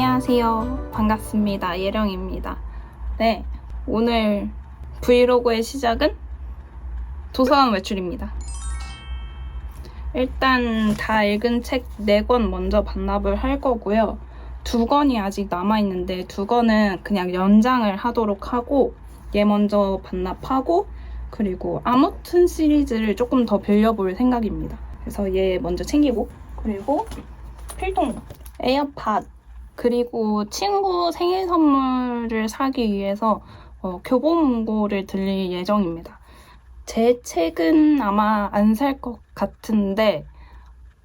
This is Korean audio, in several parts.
안녕하세요. 반갑습니다. 예령입니다. 네, 오늘 브이로그의 시작은 도서관 외출입니다. 일단 다 읽은 책 4권 먼저 반납을 할 거고요. 2권이 아직 남아있는데 2권은 그냥 연장을 하도록 하고 얘 먼저 반납하고 그리고 아무튼 시리즈를 조금 더 빌려볼 생각입니다. 그래서 얘 먼저 챙기고 그리고 필통, 에어팟 그리고 친구 생일 선물을 사기 위해서 교보문고를 들릴 예정입니다. 제 책은 아마 안 살 것 같은데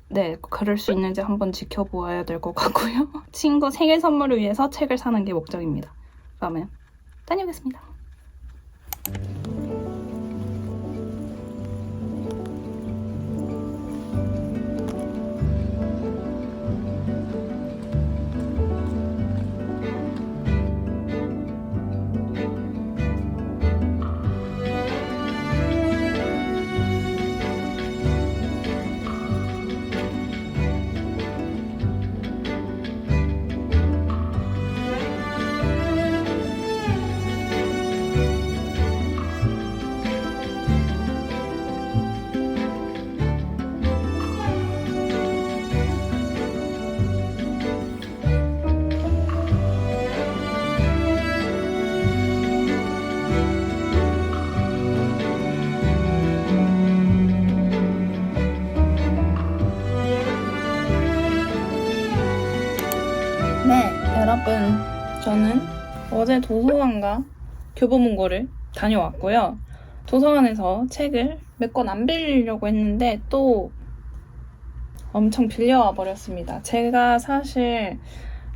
네, 그럴 수 있는지 한번 지켜보아야 될 것 같고요. 친구 생일 선물을 위해서 책을 사는 게 목적입니다. 그러면 다녀오겠습니다. 네, 여러분, 저는 어제 도서관과 교보문고를 다녀왔고요. 도서관에서 책을 몇 권 안 빌리려고 했는데 또 엄청 빌려와 버렸습니다. 제가 사실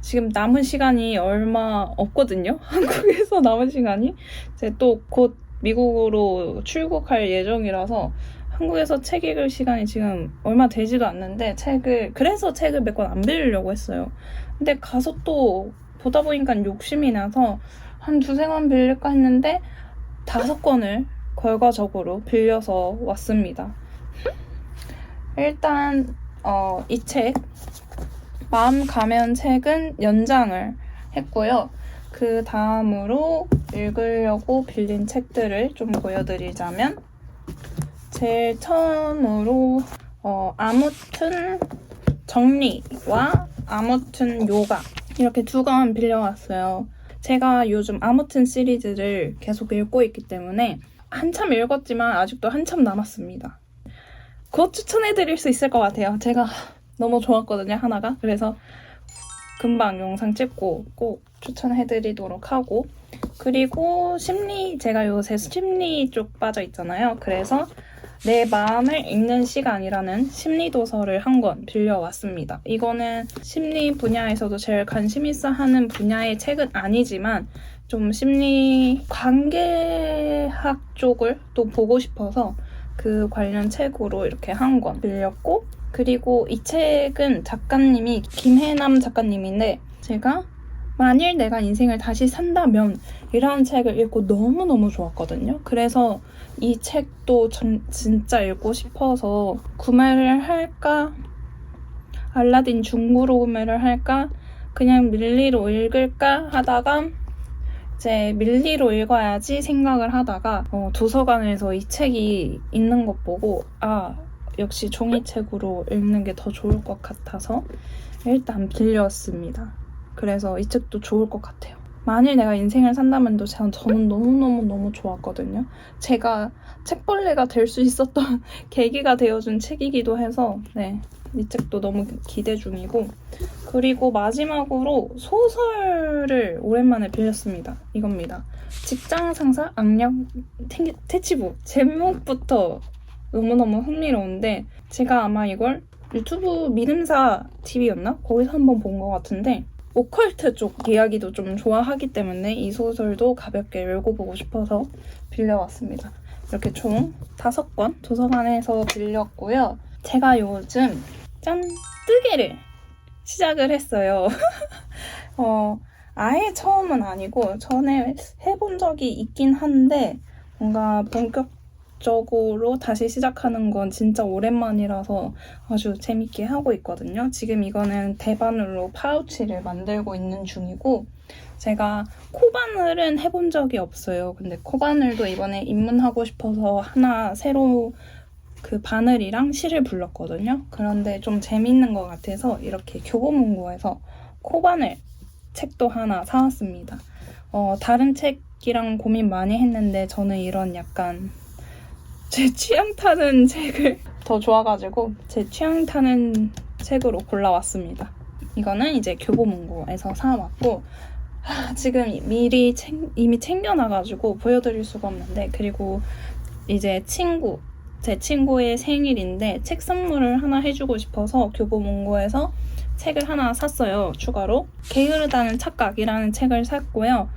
지금 남은 시간이 얼마 없거든요. 한국에서 남은 시간이. 이제 또 곧 미국으로 출국할 예정이라서 한국에서 책 읽을 시간이 지금 얼마 되지도 않는데 그래서 책을 몇 권 안 빌리려고 했어요. 근데 가서 또 보다 보니까 욕심이 나서 한 2-3권 빌릴까 했는데 5권을 결과적으로 빌려서 왔습니다. 일단 이 책 마음 가면 책은 연장을 했고요. 그 다음으로 읽으려고 빌린 책들을 좀 보여드리자면 제일 처음으로 아무튼 정리와 아무튼 요가 이렇게 2권 빌려왔어요. 제가 요즘 아무튼 시리즈를 계속 읽고 있기 때문에 한참 읽었지만 아직도 한참 남았습니다. 곧 추천해드릴 수 있을 것 같아요. 제가 너무 좋았거든요, 하나가. 그래서 금방 영상 찍고 꼭 추천해드리도록 하고 그리고 제가 요새 심리 쪽 빠져있잖아요. 그래서 내 마음을 읽는 시간이라는 심리도서를 한 권 빌려왔습니다. 이거는 심리 분야에서도 제일 관심 있어 하는 분야의 책은 아니지만 좀 심리 관계학 쪽을 또 보고 싶어서 그 관련 책으로 이렇게 한 권 빌렸고 그리고 이 책은 작가님이 김혜남 작가님인데 제가 만일 내가 인생을 다시 산다면 이라는 책을 읽고 너무너무 좋았거든요. 그래서 이 책도 진짜 읽고 싶어서 구매를 할까? 알라딘 중고로 구매를 할까? 그냥 밀리로 읽을까? 하다가 이제 밀리로 읽어야지 생각을 하다가 도서관에서 이 책이 있는 것 보고 역시 종이책으로 읽는 게 더 좋을 것 같아서 일단 빌렸습니다. 그래서 이 책도 좋을 것 같아요. 만일 내가 인생을 산다면도 저는 너무너무 좋았거든요. 제가 책벌레가 될 수 있었던 계기가 되어준 책이기도 해서 네, 이 책도 너무 기대 중이고 그리고 마지막으로 소설을 오랜만에 빌렸습니다. 이겁니다. 직장상사 악력 퇴치부 제목부터 너무너무 흥미로운데 제가 아마 이걸 유튜브 믿음사 TV였나? 거기서 한번 본 것 같은데 오컬트 쪽 이야기도 좀 좋아하기 때문에 이 소설도 가볍게 읽어보고 싶어서 빌려왔습니다. 이렇게 총 5권 도서관에서 빌렸고요. 제가 요즘 뜨개를 시작을 했어요. 아예 처음은 아니고 전에 해본 적이 있긴 한데 뭔가 본격적으로 다시 시작하는 건 진짜 오랜만이라서 아주 재밌게 하고 있거든요. 지금 이거는 대바늘로 파우치를 만들고 있는 중이고 제가 코바늘은 해본 적이 없어요. 근데 코바늘도 이번에 입문하고 싶어서 하나 새로 그 바늘이랑 실을 불렀거든요. 그런데 좀 재밌는 것 같아서 이렇게 교보문고에서 코바늘 책도 하나 사왔습니다. 다른 책이랑 고민 많이 했는데 저는 이런 약간 제 취향 타는 책을 더 좋아가지고 제 취향 타는 책으로 골라왔습니다. 이거는 이제 교보문고에서 사왔고 지금 이미 챙겨놔가지고 보여드릴 수가 없는데 그리고 이제 제 친구의 생일인데 책 선물을 하나 해주고 싶어서 교보문고에서 책을 하나 샀어요. 추가로 게으르다는 착각이라는 책을 샀고요.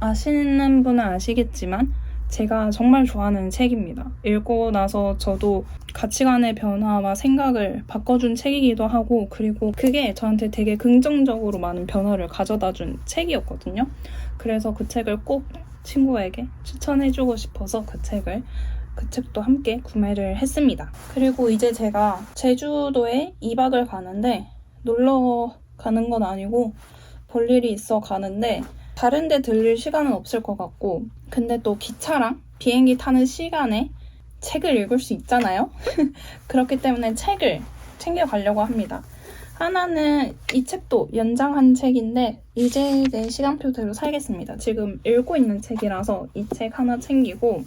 아시는 분은 아시겠지만 제가 정말 좋아하는 책입니다. 읽고 나서 저도 가치관의 변화와 생각을 바꿔준 책이기도 하고 그리고 그게 저한테 되게 긍정적으로 많은 변화를 가져다준 책이었거든요. 그래서 그 책을 꼭 친구에게 추천해주고 싶어서 그 책도 함께 구매를 했습니다. 그리고 이제 제가 제주도에 2박을 가는데 놀러 가는 건 아니고 볼 일이 있어 가는데 다른 데 들릴 시간은 없을 것 같고 근데 또 기차랑 비행기 타는 시간에 책을 읽을 수 있잖아요? 그렇기 때문에 책을 챙겨가려고 합니다. 하나는 이 책도 연장한 책인데 이제 내 시간표대로 살겠습니다. 지금 읽고 있는 책이라서 이 책 하나 챙기고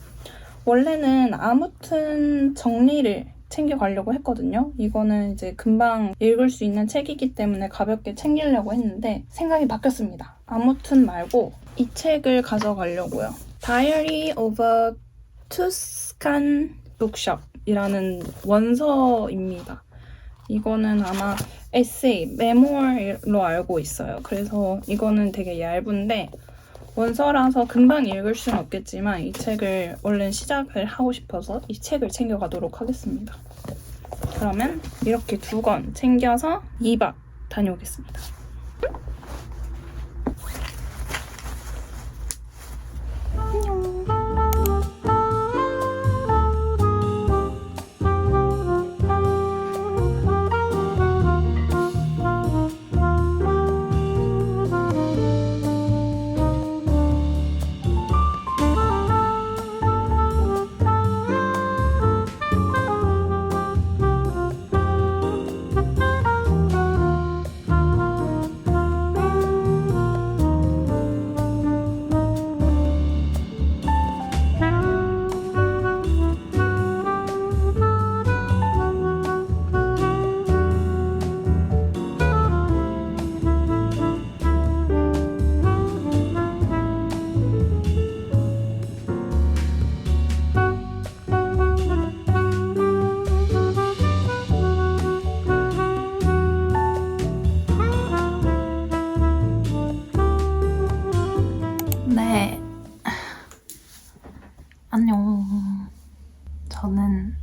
원래는 아무튼 정리를 챙겨가려고 했거든요. 이거는 이제 금방 읽을 수 있는 책이기 때문에 가볍게 챙기려고 했는데 생각이 바뀌었습니다. 아무튼 말고 이 책을 가져가려고요. Diary of a Tuscan Bookshop 이라는 원서입니다. 이거는 아마 에세이, 메모로 알고 있어요. 그래서 이거는 되게 얇은데 원서라서 금방 읽을 수는 없겠지만 이 책을 얼른 시작을 하고 싶어서 이 책을 챙겨가도록 하겠습니다. 그러면 이렇게 2권 챙겨서 2박 다녀오겠습니다. 네, 안녕. 저는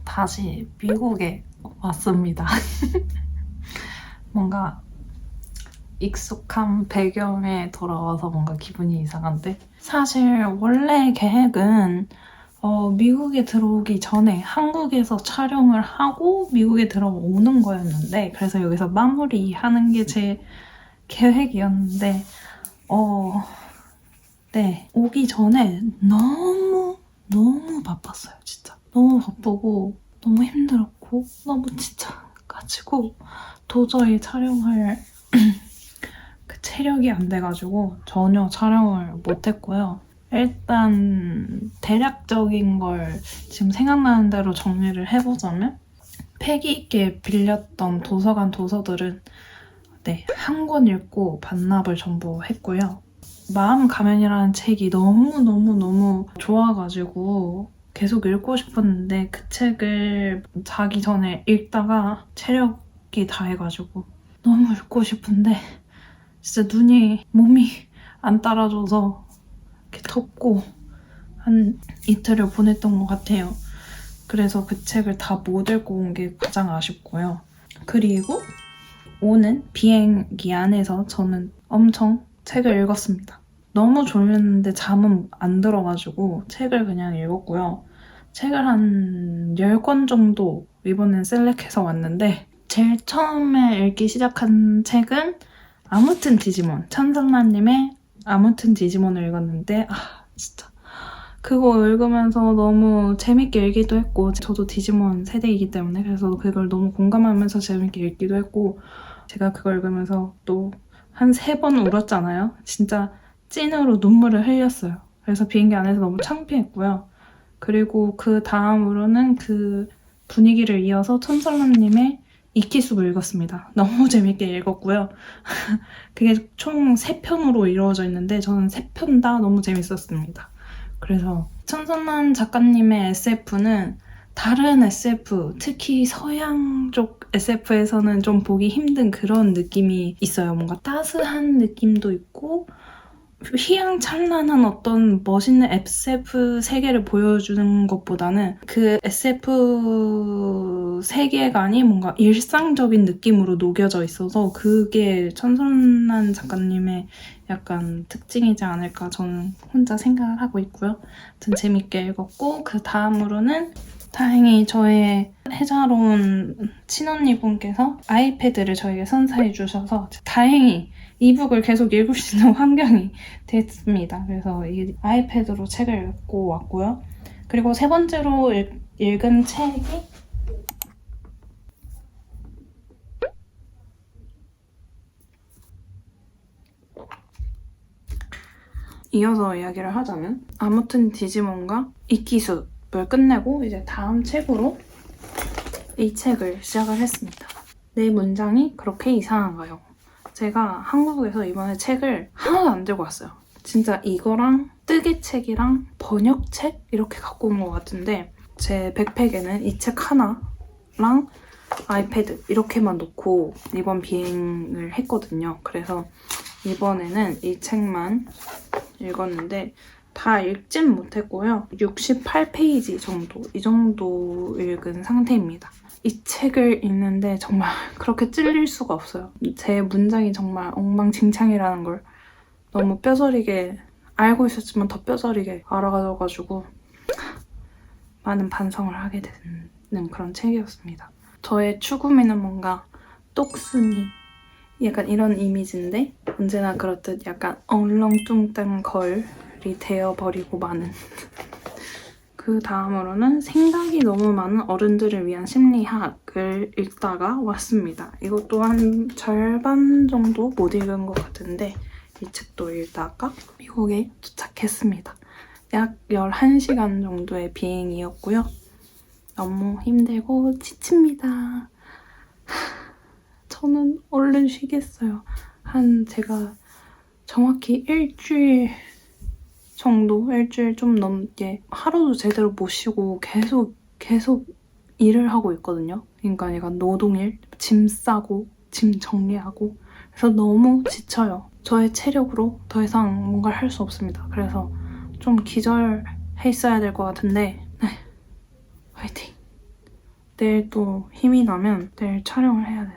다시 미국에 왔습니다. 뭔가 익숙한 배경에 돌아와서 뭔가 기분이 이상한데 사실 원래 계획은 미국에 들어오기 전에 한국에서 촬영을 하고 미국에 들어오는 거였는데 그래서 여기서 마무리하는 게 제 계획이었는데 네, 오기 전에 너무 바빴어요, 진짜. 너무 바쁘고 너무 힘들었고 너무 지쳐가지고 도저히 촬영할 그 체력이 안 돼가지고 전혀 촬영을 못했고요. 일단 대략적인 걸 지금 생각나는 대로 정리를 해보자면 패기 있게 빌렸던 도서관 도서들은 네, 한 권 읽고 반납을 전부 했고요. 마음 가면이라는 책이 너무 좋아가지고 계속 읽고 싶었는데 그 책을 자기 전에 읽다가 체력이 다해가지고 너무 읽고 싶은데 진짜 몸이 안 따라줘서 이렇게 덥고 한 이틀을 보냈던 것 같아요. 그래서 그 책을 다 못 읽고 온 게 가장 아쉽고요. 그리고 오는 비행기 안에서 저는 엄청 책을 읽었습니다. 너무 졸렸는데 잠은 안 들어가지고 책을 그냥 읽었고요. 책을 한 10권 정도 이번엔 셀렉해서 왔는데 제일 처음에 읽기 시작한 책은 아무튼 디지몬, 천선라님의 아무튼 디지몬을 읽었는데 진짜 그거 읽으면서 너무 재밌게 읽기도 했고 저도 디지몬 세대이기 때문에 그래서 그걸 너무 공감하면서 재밌게 읽기도 했고 제가 그걸 읽으면서 또 한 3번 울었잖아요. 진짜 찐으로 눈물을 흘렸어요. 그래서 비행기 안에서 너무 창피했고요. 그리고 그 다음으로는 그 분위기를 이어서 천설남님의 이키숲을 읽었습니다. 너무 재밌게 읽었고요. 그게 총 3편으로 이루어져 있는데 저는 3편 다 너무 재밌었습니다. 그래서 천선남 작가님의 SF는 다른 SF, 특히 서양 쪽 SF에서는 좀 보기 힘든 그런 느낌이 있어요. 뭔가 따스한 느낌도 있고 휘황찬란한 어떤 멋있는 SF 세계를 보여주는 것보다는 그 SF 세계관이 뭔가 일상적인 느낌으로 녹여져 있어서 그게 천선란 작가님의 약간 특징이지 않을까 저는 혼자 생각을 하고 있고요. 아무튼 재밌게 읽었고 그 다음으로는 다행히 저의 해자로운 친언니분께서 아이패드를 저에게 선사해 주셔서 다행히 이북을 계속 읽을 수 있는 환경이 됐습니다. 그래서 이 아이패드로 책을 읽고 왔고요. 그리고 세 번째로 읽은 책이 이어서 이야기를 하자면 아무튼 디지몬과 이키숲을 끝내고 이제 다음 책으로 이 책을 시작을 했습니다. 내 문장이 그렇게 이상한가요? 제가 한국에서 이번에 책을 하나도 안 들고 왔어요. 진짜 이거랑 뜨개책이랑 번역책 이렇게 갖고 온 것 같은데 제 백팩에는 이 책 하나랑 아이패드 이렇게만 놓고 이번 비행을 했거든요. 그래서 이번에는 이 책만 읽었는데 다 읽진 못했고요. 68페이지 정도, 이 정도 읽은 상태입니다. 이 책을 읽는데 정말 그렇게 찔릴 수가 없어요. 제 문장이 정말 엉망진창이라는 걸 너무 뼈저리게 알고 있었지만 더 뼈저리게 알아가져가지고 많은 반성을 하게 되는 그런 책이었습니다. 저의 추구미는 뭔가 똑순이 약간 이런 이미지인데 언제나 그렇듯 약간 얼렁뚱땅 걸이 되어버리고 마는 그 다음으로는 생각이 너무 많은 어른들을 위한 심리학을 읽다가 왔습니다. 이것도 한 절반 정도 못 읽은 것 같은데 이 책도 읽다가 미국에 도착했습니다. 약 11시간 정도의 비행이었고요. 너무 힘들고 지칩니다. 저는 얼른 쉬겠어요. 제가 정확히 일주일 정도, 일주일 좀 넘게 하루도 제대로 못 쉬고 계속 일을 하고 있거든요. 그러니까 약간 노동일, 짐 싸고, 짐 정리하고 그래서 너무 지쳐요. 저의 체력으로 더 이상 뭔가를 할 수 없습니다. 그래서 좀 기절해 있어야 될 것 같은데 네, 화이팅! 내일 또 힘이 나면 내일 촬영을 해야 돼.